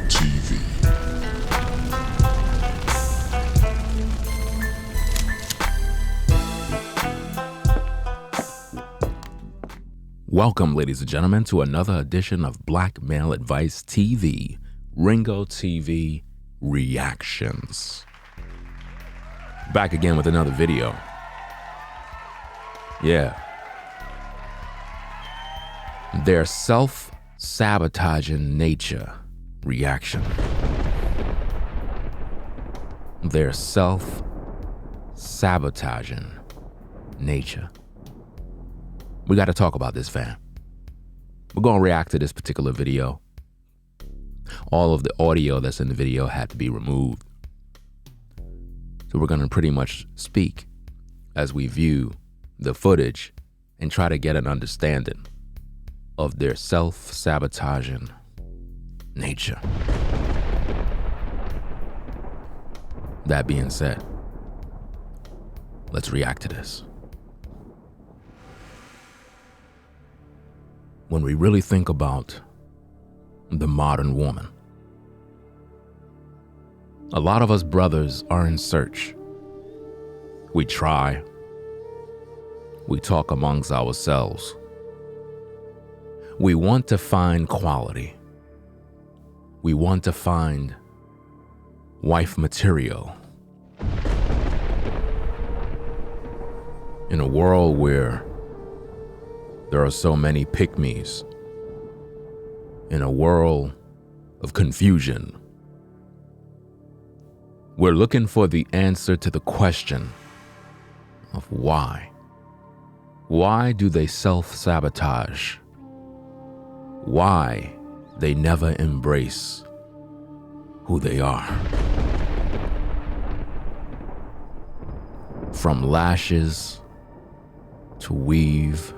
TV. Welcome, ladies and gentlemen, to another edition of Black Male Advice TV, Ringo TV Reactions. Back again with another video. Yeah. Their self-sabotaging nature reaction. Their self-sabotaging nature. We got to talk about this, fam. We're going to react to this particular video. All of the audio that's in the video had to be removed. So we're going to pretty much speak as we view the footage and try to get an understanding of their self-sabotaging nature. That being said, let's react to this. When we really think about the modern woman, a lot of us brothers are in search. We try. We talk amongst ourselves. We want to find quality. We want to find wife material. In a world where there are so many pick-me's, in a world of confusion, we're looking for the answer to the question of why. Why do they self-sabotage? Why they never embrace who they are? From lashes to weave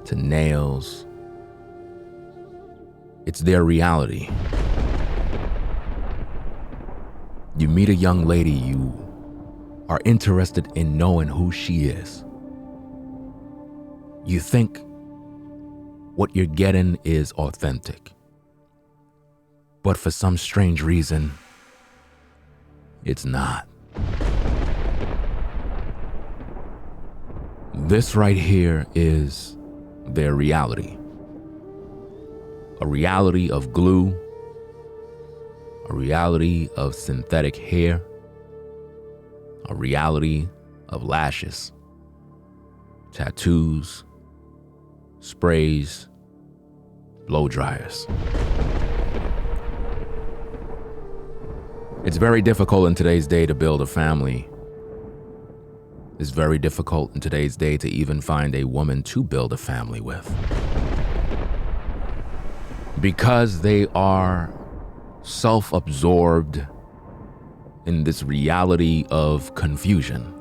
to nails, it's their reality. You meet a young lady, you are interested in knowing who she is. You think what you're getting is authentic. But for some strange reason, it's not. This right here is their reality. A reality of glue, a reality of synthetic hair, a reality of lashes, tattoos, sprays, blow dryers. It's very difficult in today's day to build a family. It's very difficult in today's day to even find a woman to build a family with, because they are self-absorbed in this reality of confusion,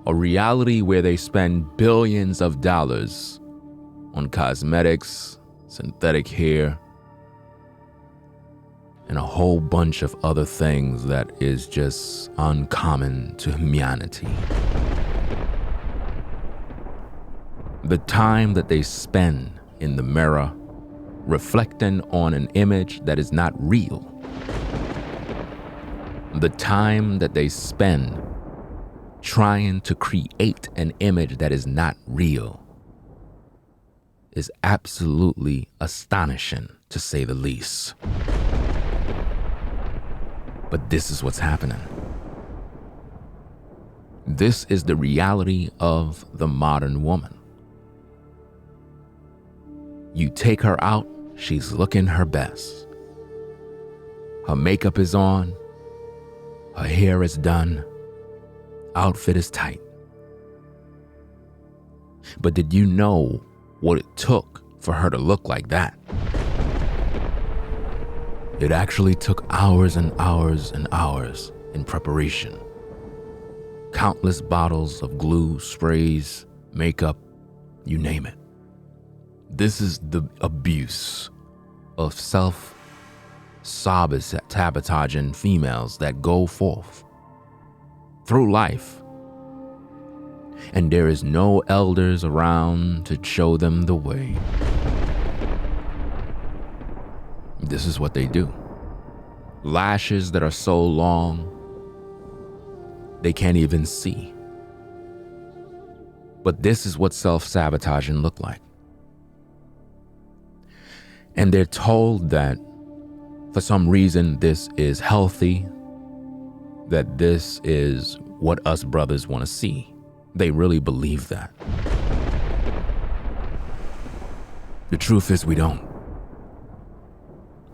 a reality where they spend billions of dollars on cosmetics, synthetic hair, and a whole bunch of other things that is just uncommon to humanity. The time that they spend in the mirror reflecting on an image that is not real. The time that they spend trying to create an image that is not real is absolutely astonishing, to say the least. But this is what's happening. This is the reality of the modern woman. You take her out, she's looking her best. Her makeup is on, her hair is done, outfit is tight. But did you know what it took for her to look like that? It actually took hours and hours and hours in preparation. Countless bottles of glue, sprays, makeup, you name it. This is the abuse of self-sabotaging females that go forth through life and there is no elders around to show them the way. This is what they do. Lashes that are so long, they can't even see. But this is what self-sabotaging look like. And they're told that for some reason this is healthy, that this is what us brothers want to see. They really believe that. The truth is we don't.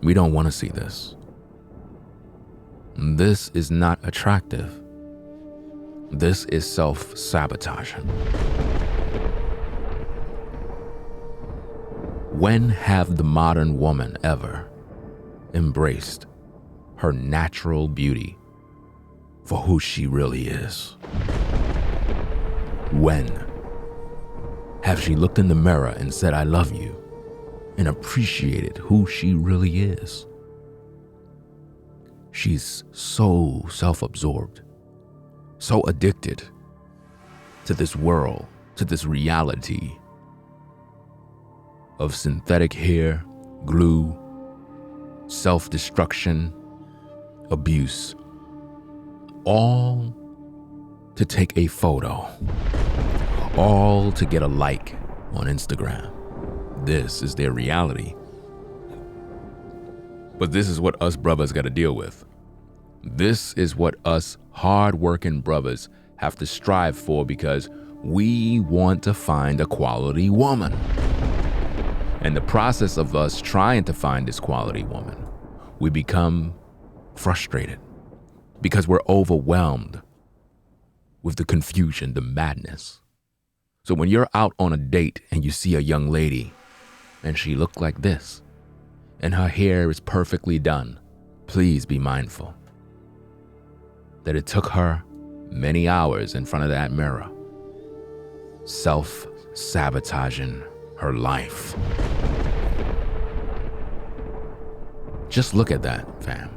We don't want to see this. This is not attractive. This is self-sabotaging. When have the modern woman ever embraced her natural beauty for who she really is? When have she looked in the mirror and said, "I love you," and appreciated who she really is? She's so self-absorbed, so addicted to this world, to this reality of synthetic hair, glue, self-destruction, abuse, all to take a photo, all to get a like on Instagram. This is their reality. But this is what us brothers got to deal with. This is what us hard-working brothers have to strive for, because we want to find a quality woman. And the process of us trying to find this quality woman, we become frustrated because we're overwhelmed with the confusion, the madness. So when you're out on a date and you see a young lady and she looked like this and her hair is perfectly done, please be mindful that it took her many hours in front of that mirror, self-sabotaging her life. Just look at that, fam.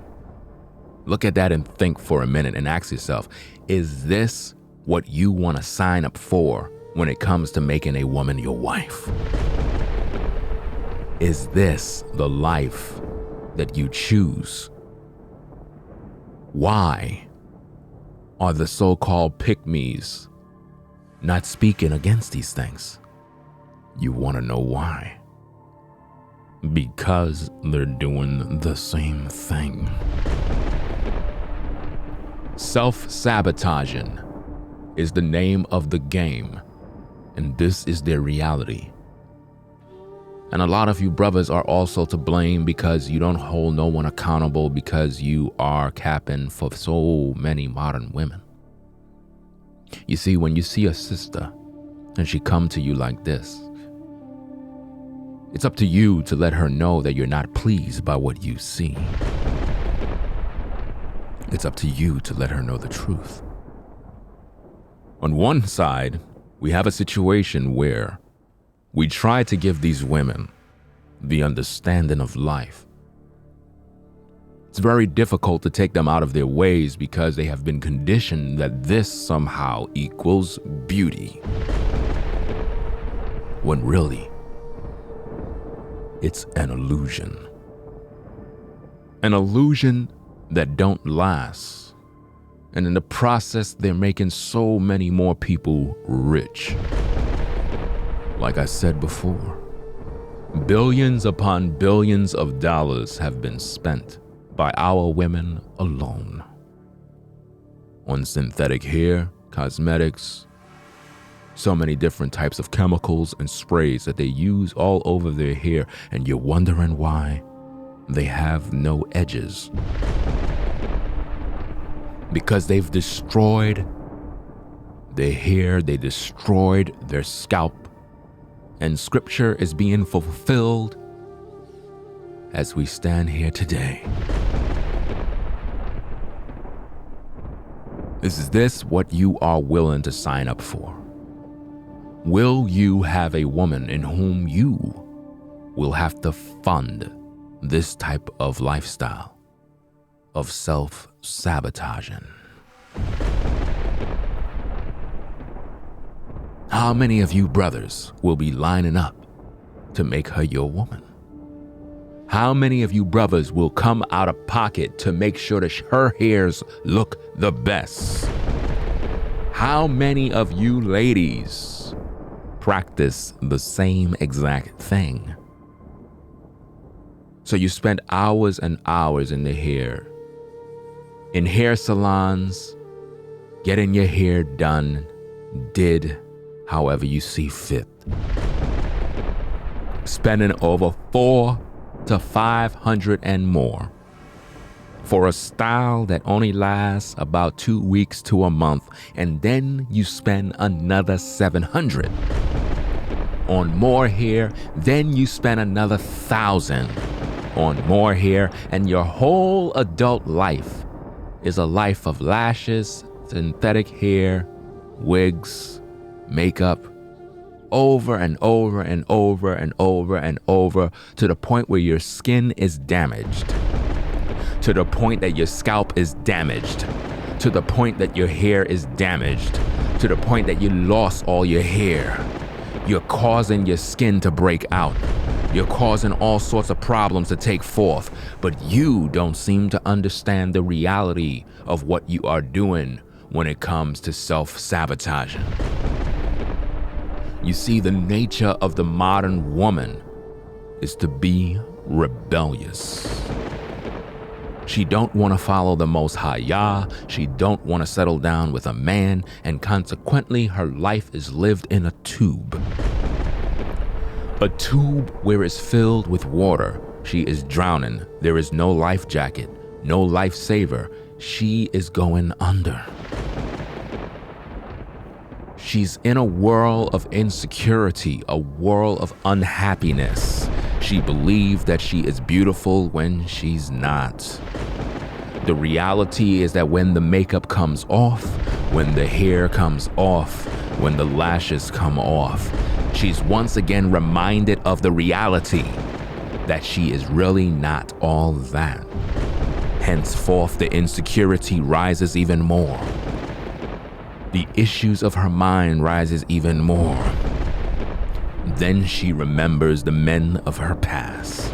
Look at that and think for a minute and ask yourself, is this what you want to sign up for when it comes to making a woman your wife? Is this the life that you choose? Why are the so-called pick-me's not speaking against these things? You want to know why? Because they're doing the same thing. Self-sabotaging is the name of the game, and this is their reality. And a lot of you brothers are also to blame because you don't hold no one accountable, because you are capping for so many modern women. You see, when you see a sister and she come to you like this, it's up to you to let her know that you're not pleased by what you see. It's up to you to let her know the truth. On one side, we have a situation where we try to give these women the understanding of life. It's very difficult to take them out of their ways because they have been conditioned that this somehow equals beauty, when really, it's an illusion. An illusion that don't last. And in the process, they're making so many more people rich. Like I said before, billions upon billions of dollars have been spent by our women alone on synthetic hair, cosmetics, so many different types of chemicals and sprays that they use all over their hair, and you're wondering why they have no edges. Because they've destroyed their hair, they destroyed their scalp, and scripture is being fulfilled as we stand here today. Is this what you are willing to sign up for? Will you have a woman in whom you will have to fund this type of lifestyle of self-sabotaging? How many of you brothers will be lining up to make her your woman? How many of you brothers will come out of pocket to make sure that her hairs look the best? How many of you ladies practice the same exact thing? So you spend hours and hours in hair salons, getting your hair done, did however you see fit. Spending over $400 to $500 and more for a style that only lasts about 2 weeks to a month, and then you spend another $700 on more hair, then you spend another $1,000 on more hair, and your whole adult life is a life of lashes, synthetic hair, wigs, makeup, over and over and over and over and over, to the point where your skin is damaged, to the point that your scalp is damaged, to the point that your hair is damaged, to the point that you lost all your hair. You're causing your skin to break out. You're causing all sorts of problems to take forth, but you don't seem to understand the reality of what you are doing when it comes to self-sabotaging. You see, the nature of the modern woman is to be rebellious. She don't want to follow the Most High Yah. She don't want to settle down with a man, and consequently, her life is lived in a tube. A tube where it's filled with water. She is drowning. There is no life jacket, no lifesaver. She is going under. She's in a whirl of insecurity, a whirl of unhappiness. She believes that she is beautiful when she's not. The reality is that when the makeup comes off, when the hair comes off, when the lashes come off, she's once again reminded of the reality that she is really not all that. Henceforth, the insecurity rises even more. The issues of her mind rises even more. Then she remembers the men of her past,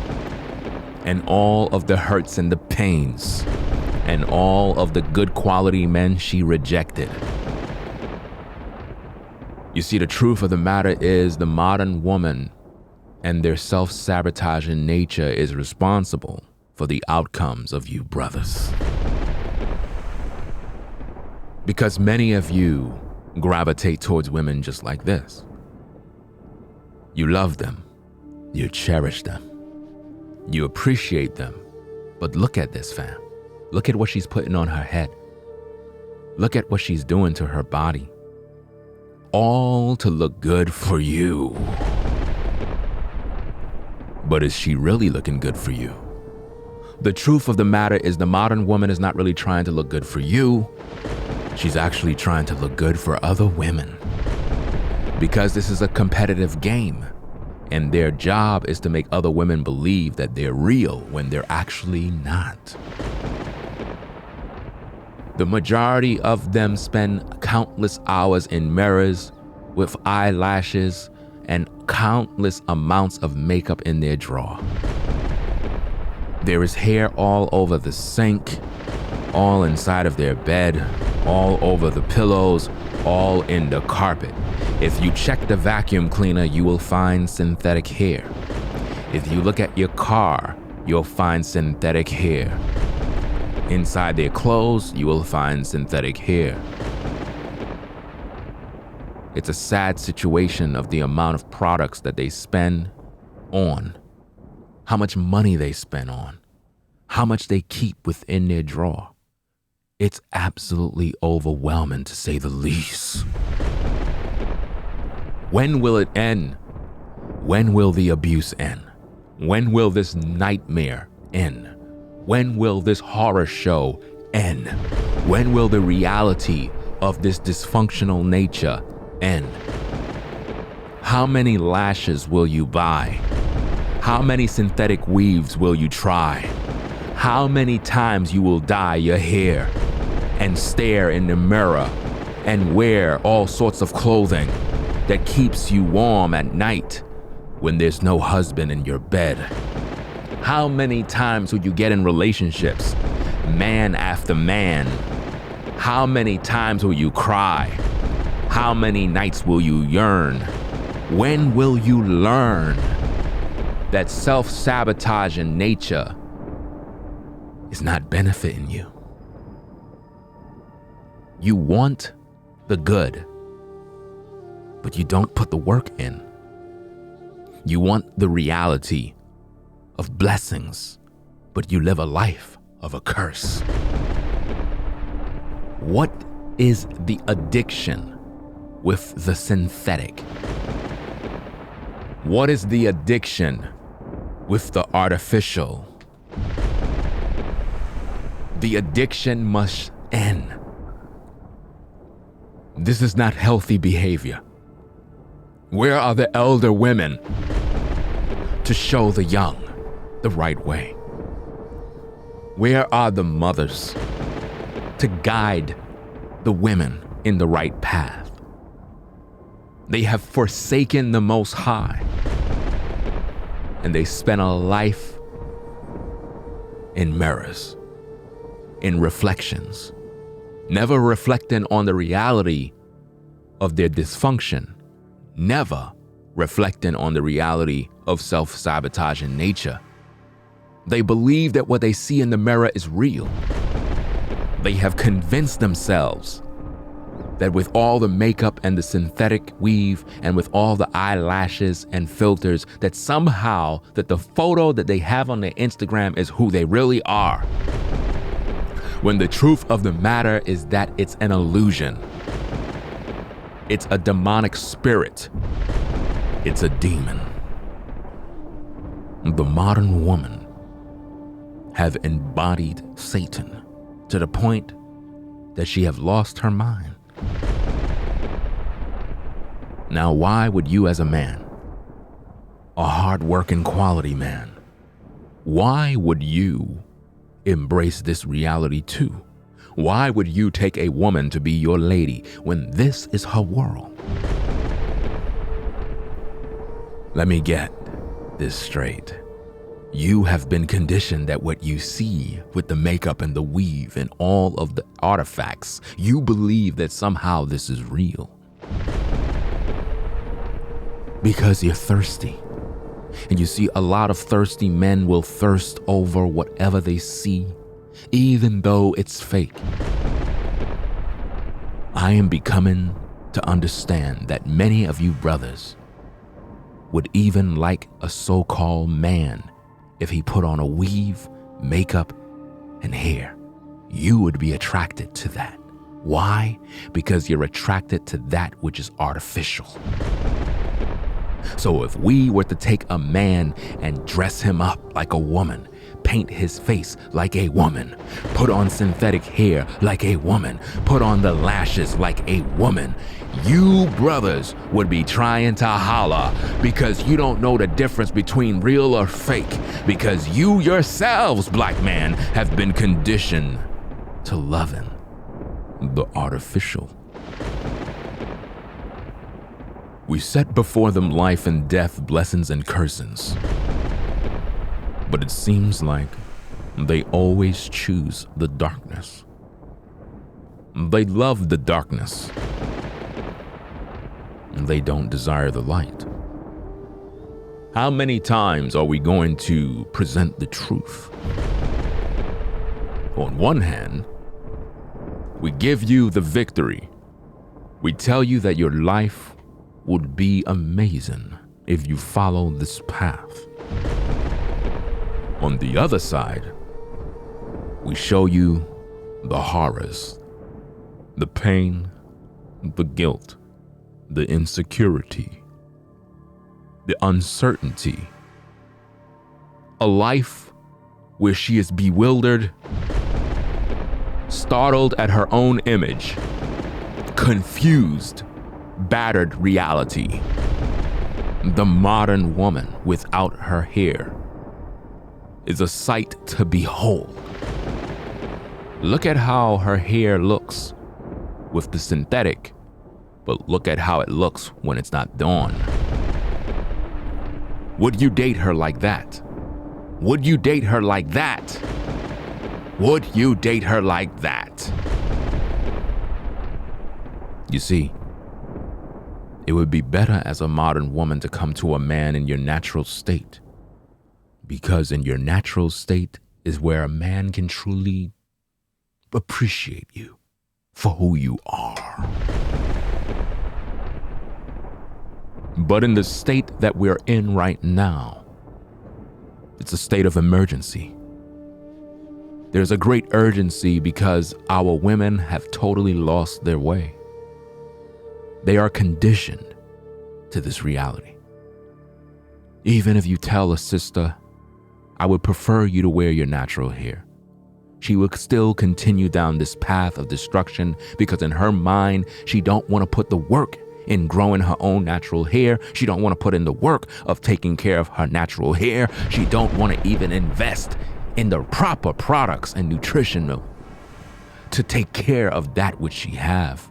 and all of the hurts and the pains, and all of the good quality men she rejected. You see, the truth of the matter is the modern woman and their self-sabotaging nature is responsible for the outcomes of you brothers. Because many of you gravitate towards women just like this. You love them, you cherish them, you appreciate them, but look at this, fam. Look at what she's putting on her head. Look at what she's doing to her body. All to look good for you. But is she really looking good for you? The truth of the matter is the modern woman is not really trying to look good for you. She's actually trying to look good for other women. Because this is a competitive game, and their job is to make other women believe that they're real when they're actually not. The majority of them spend countless hours in mirrors with eyelashes and countless amounts of makeup in their drawer. There is hair all over the sink, all inside of their bed, all over the pillows, all in the carpet. If you check the vacuum cleaner, you will find synthetic hair. If you look at your car, you'll find synthetic hair. Inside their clothes, you will find synthetic hair. It's a sad situation of the amount of products that they spend on, how much money they spend on, how much they keep within their drawer. It's absolutely overwhelming, to say the least. When will it end? When will the abuse end? When will this nightmare end? When will this horror show end? When will the reality of this dysfunctional nature end? How many lashes will you buy? How many synthetic weaves will you try? How many times you will dye your hair and stare in the mirror and wear all sorts of clothing that keeps you warm at night when there's no husband in your bed? How many times will you get in relationships, man after man? How many times will you cry? How many nights will you yearn? When will you learn that self-sabotaging nature is not benefiting you? You want the good, but you don't put the work in. You want the reality of blessings, but you live a life of a curse. What is the addiction with the synthetic? What is the addiction with the artificial? The addiction must end. This is not healthy behavior. Where are the elder women to show the young the right way? Where are the mothers to guide the women in the right path? They have forsaken the Most High, and they spent a life in mirrors, in reflections, never reflecting on the reality of their dysfunction, never reflecting on the reality of self-sabotaging nature. They believe that what they see in the mirror is real. They have convinced themselves that with all the makeup and the synthetic weave and with all the eyelashes and filters, that somehow that the photo that they have on their Instagram is who they really are. When the truth of the matter is that it's an illusion. It's a demonic spirit. It's a demon. The modern woman have embodied Satan to the point that she have lost her mind. Now, why would you as a man, a hard-working quality man, why would you embrace this reality too? Why would you take a woman to be your lady when this is her world? Let me get this straight. You have been conditioned that what you see with the makeup and the weave and all of the artifacts, you believe that somehow this is real. Because you're thirsty. And you see, a lot of thirsty men will thirst over whatever they see, even though it's fake. I am becoming to understand that many of you brothers would even like a so-called man if he put on a weave, makeup, and hair. You would be attracted to that. Why? Because you're attracted to that which is artificial. So if we were to take a man and dress him up like a woman, paint his face like a woman, put on synthetic hair like a woman, put on the lashes like a woman, you brothers would be trying to holler because you don't know the difference between real or fake, because you yourselves, black man, have been conditioned to loving the artificial. We set before them life and death, blessings and cursings. But it seems like they always choose the darkness. They love the darkness. They don't desire the light. How many times are we going to present the truth? On one hand, we give you the victory. We tell you that your life would be amazing if you follow this path. On the other side, we show you the horrors, the pain, the guilt, the insecurity, the uncertainty. A life where she is bewildered, startled at her own image, confused, battered reality. The modern woman without her hair is a sight to behold. Look at how her hair looks with the synthetic but look at how it looks when it's not done. Would you date her like that? Would you date her like that? Would you date her like that? You see, it would be better as a modern woman to come to a man in your natural state, because in your natural state is where a man can truly appreciate you for who you are. But in the state that we're in right now, it's a state of emergency. There's a great urgency because our women have totally lost their way. They are conditioned to this reality. Even if you tell a sister, I would prefer you to wear your natural hair, she will still continue down this path of destruction because in her mind, she don't want to put the work in growing her own natural hair. She don't want to put in the work of taking care of her natural hair. She don't want to even invest in the proper products and nutrition to take care of that which she have.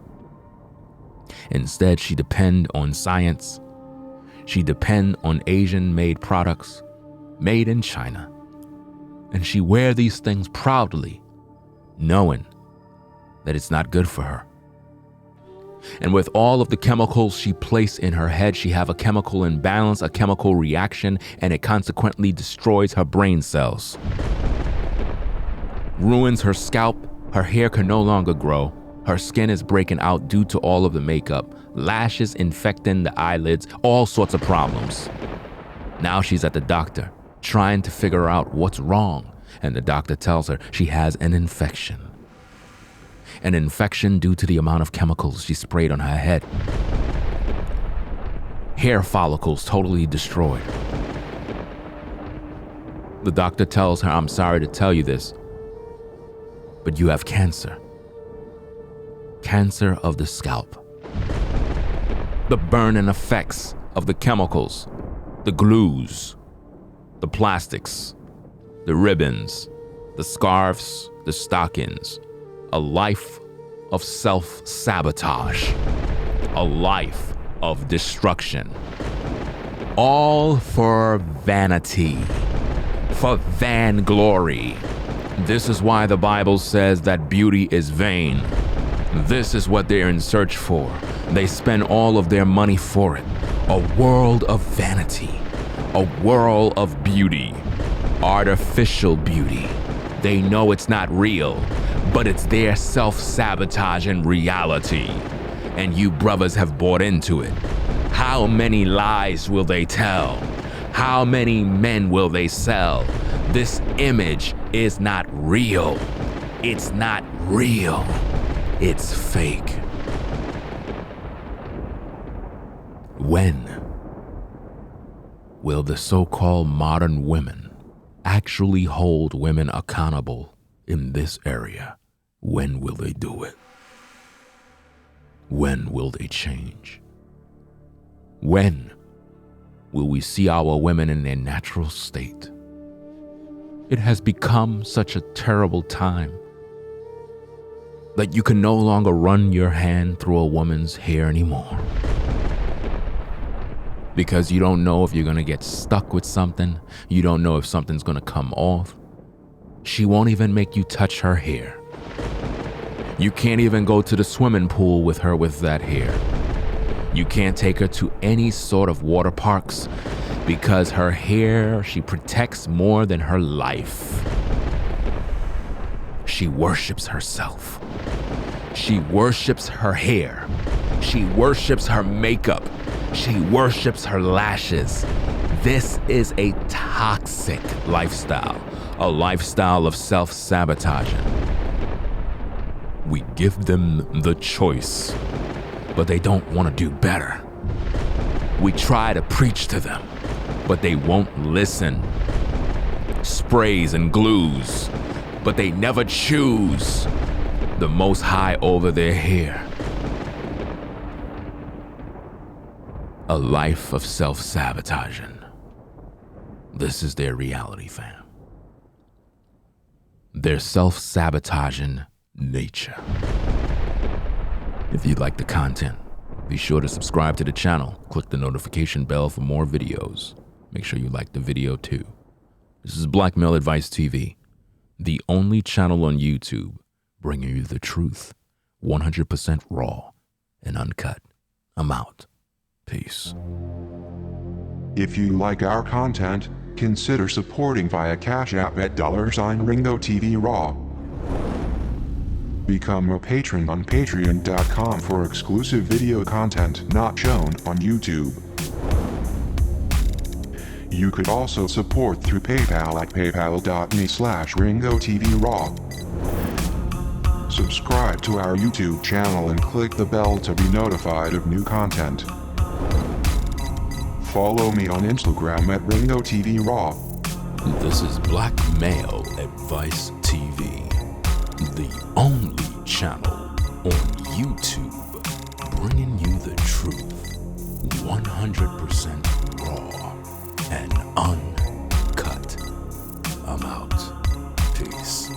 Instead, she depend on science. She depend on Asian-made products made in China. And she wear these things proudly, knowing that it's not good for her. And with all of the chemicals she placed in her head, she have a chemical imbalance, a chemical reaction, and it consequently destroys her brain cells. Ruins her scalp, her hair can no longer grow, her skin is breaking out due to all of the makeup, lashes infecting the eyelids, all sorts of problems. Now she's at the doctor, trying to figure out what's wrong, and the doctor tells her she has an infection. An infection due to the amount of chemicals she sprayed on her head. Hair follicles totally destroyed. The doctor tells her, I'm sorry to tell you this, but you have cancer. Cancer of the scalp. The burning effects of the chemicals, the glues, the plastics, the ribbons, the scarves, the stockings. A life of self-sabotage, a life of destruction, all for vanity, for vainglory. This is why the Bible says that beauty is vain. This is what they're in search for. They spend all of their money for it. A world of vanity, a world of beauty, artificial beauty. They know it's not real, but it's their self-sabotaging reality. And you brothers have bought into it. How many lies will they tell? How many men will they sell? This image is not real. It's not real. It's fake. When will the so-called modern women actually hold women accountable in this area? When will they do it? When will they change? When will we see our women in their natural state? It has become such a terrible time that you can no longer run your hand through a woman's hair anymore. Because you don't know if you're gonna get stuck with something. You don't know if something's gonna come off. She won't even make you touch her hair. You can't even go to the swimming pool with her with that hair. You can't take her to any sort of water parks because her hair, she protects more than her life. She worships herself. She worships her hair. She worships her makeup. She worships her lashes. This is a toxic lifestyle, a lifestyle of self-sabotaging. We give them the choice, but they don't want to do better. We try to preach to them, but they won't listen. Sprays and glues, but they never choose the Most High over their hair. A life of self-sabotaging. This is their reality, fam. Their self-sabotaging nature. If you like the content, Be sure to subscribe to the channel. Click the notification bell for more videos. Make sure you like the video too. This is Blackmail Advice TV, the only channel on YouTube bringing you the truth, 100% raw and uncut. I'm out. Peace. If you like our content, consider supporting via Cash App at $Ringo TV Raw. Become a patron on patreon.com for exclusive video content not shown on YouTube. You could also support through PayPal at paypal.me/Ringo TV Raw. Subscribe to our YouTube channel and click the bell to be notified of new content. Follow me on Instagram at Ringo TV Raw. This is Blackmail Advice TV, the only channel on YouTube bringing you the truth, 100% raw and uncut. I'm out. Peace.